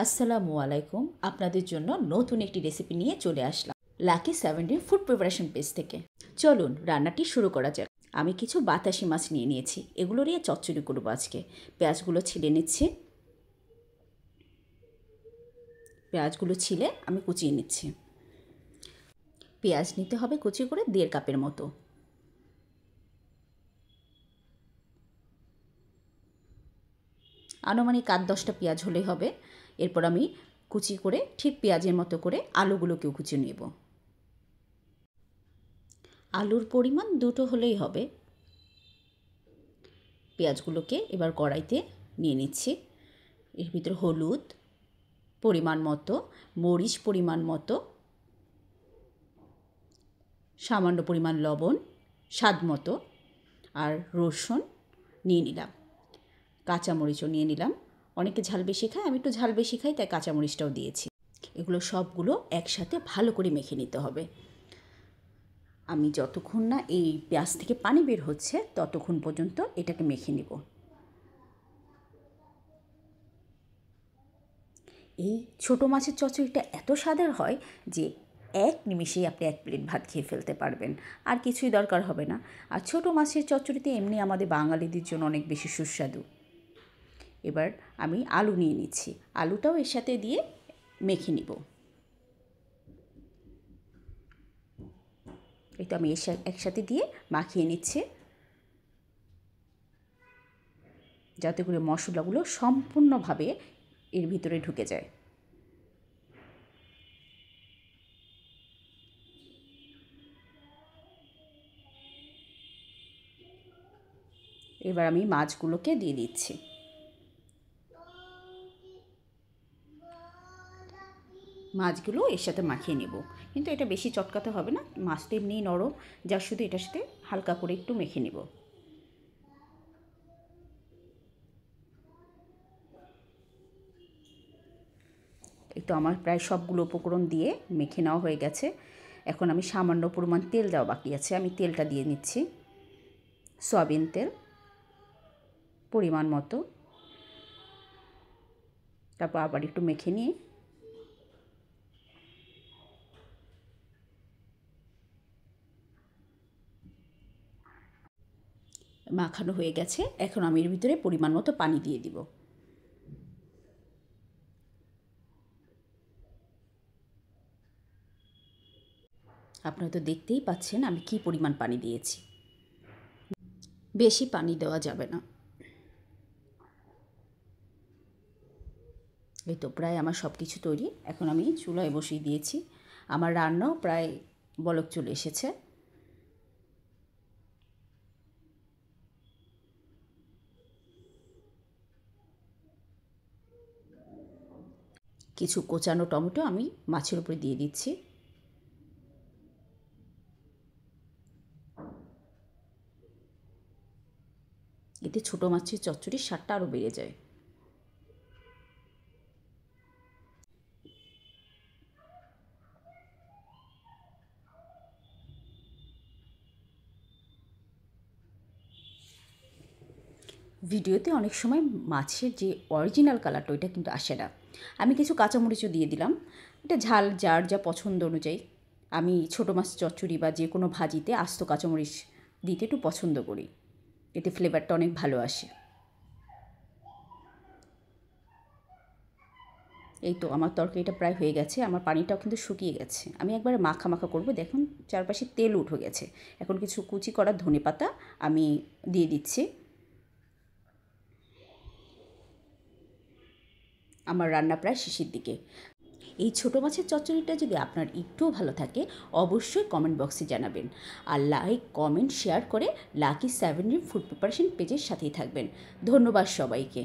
আসসালামু আলাইকুম। আপনাদের জন্য নতুন একটি রেসিপি নিয়ে চলে আসলাম লাকি 17 ফুড প্রিপারেশন পেজ থেকে। চলুন রান্নাটি শুরু করা যাক। আমি কিছু বাতাসি মাছ নিয়ে নিয়েছি, এগুলো নিয়ে চচ্চড়ি করবো আজকে। পেঁয়াজগুলো ছিলে নিচ্ছি। পেঁয়াজগুলো ছিলে আমি কুচিয়ে নিচ্ছি। পেঁয়াজ নিতে হবে কুচি করে 1.5 কাপের মতো। আনুমানিক 8-10টা পেঁয়াজ হলেই হবে। এরপর আমি কুচি করে ঠিক পেঁয়াজের মতো করে আলুগুলোকেও কুচিয়ে নেব। আলুর পরিমাণ 2টো হলেই হবে। পেঁয়াজগুলোকে এবার কড়াইতে নিয়ে নিচ্ছি। এর ভিতরে হলুদ পরিমাণ মতো, মরিচ পরিমাণ মতো, সামান্য পরিমাণ লবণ, স্বাদ মতো, আর রসুন নিয়ে নিলাম। কাঁচামরিচও নিয়ে নিলাম। অনেকে ঝাল বেশি খায়, আমি একটু ঝাল বেশি খাই, তাই কাঁচামরিচটাও দিয়েছি। এগুলো সবগুলো একসাথে ভালো করে মেখে নিতে হবে। আমি যতক্ষণ না এই পেঁয়াজ থেকে পানি বের হচ্ছে ততক্ষণ পর্যন্ত এটাকে মেখে নিব। এই ছোটো মাছের চচ্চড়িটা এত স্বাদের হয় যে এক নিমিষেই আপনি 1 প্লেট ভাত খেয়ে ফেলতে পারবেন, আর কিছুই দরকার হবে না। আর ছোটো মাছের চচ্চড়িতে এমনি আমাদের বাঙালিদের জন্য অনেক বেশি সুস্বাদু। এবার আমি আলু নিয়ে নিচ্ছি, আলুটাও এর সাথে দিয়ে মেখে নিব। এই তো আমি একসাথে দিয়ে মাখিয়ে নিচ্ছি, যাতে করে মশলাগুলো সম্পূর্ণভাবে এর ভিতরে ঢুকে যায়। এবার আমি মাছগুলোকে দিয়ে দিচ্ছি। মাছগুলো এর সাথে মাখিয়ে নেব, কিন্তু এটা বেশি চটকাতে হবে না, মাছ তো এমনিই নরম, যা শুধু এটার সাথে হালকা করে একটু মেখে নেব। এই তো আমার প্রায় সবগুলো উপকরণ দিয়ে মেখে নেওয়া হয়ে গেছে। এখন আমি সামান্য পরিমাণ তেল দেওয়া বাকি আছে, আমি তেলটা দিয়ে নিচ্ছি। সয়াবিন তেল পরিমাণ মতো। তারপর আবার একটু মেখে নিয়ে মাখানো হয়ে গেছে। এখন আমি এর ভিতরে পরিমাণ মতো পানি দিয়ে দিব। আপনারা তো দেখতেই পাচ্ছেন আমি কী পরিমাণ পানি দিয়েছি। বেশি পানি দেওয়া যাবে না। এই তো প্রায় আমার সব কিছু তৈরি। এখন আমি চুলায় বসিয়ে দিয়েছি। আমার রান্নাও প্রায় বলক চলে এসেছে। কিছু কোচানো টমেটো আমি মাছের উপরে দিয়ে দিচ্ছি। এতে ছোটো মাছের চচ্চড়ির স্বাদটা আরও বেড়ে যায়। ভিডিওতে অনেক সময় মাছের যে অরিজিনাল কালারটা ওইটা কিন্তু আসে না। আমি কিছু কাঁচামরিচও দিয়ে দিলাম। এটা ঝাল যার যা পছন্দ অনুযায়ী। আমি ছোটো মাছ চচ্চড়ি বা যে কোনো ভাজিতে আস্ত কাঁচামরিচ দিতে একটু পছন্দ করি, এতে ফ্লেভারটা অনেক ভালো আসে। এই তো আমার তরকারিটা প্রায় হয়ে গেছে, আমার পানিটাও কিন্তু শুকিয়ে গেছে। আমি একবারে মাখা মাখা করবো, দেখুন চারপাশে তেল উঠে গেছে। এখন কিছু কুচি করা ধনেপাতা আমি দিয়ে দিচ্ছি। আমার রান্না প্রায় শেষের দিকে। এই ছোটো মাছের চচ্চড়িটা যদি আপনার একটুও ভালো থাকে অবশ্যই কমেন্ট বক্সে জানাবেন, আর লাইক কমেন্ট শেয়ার করে লাকি 17 ফুড প্রিপারেশন পেজের সাথেই থাকবেন। ধন্যবাদ সবাইকে।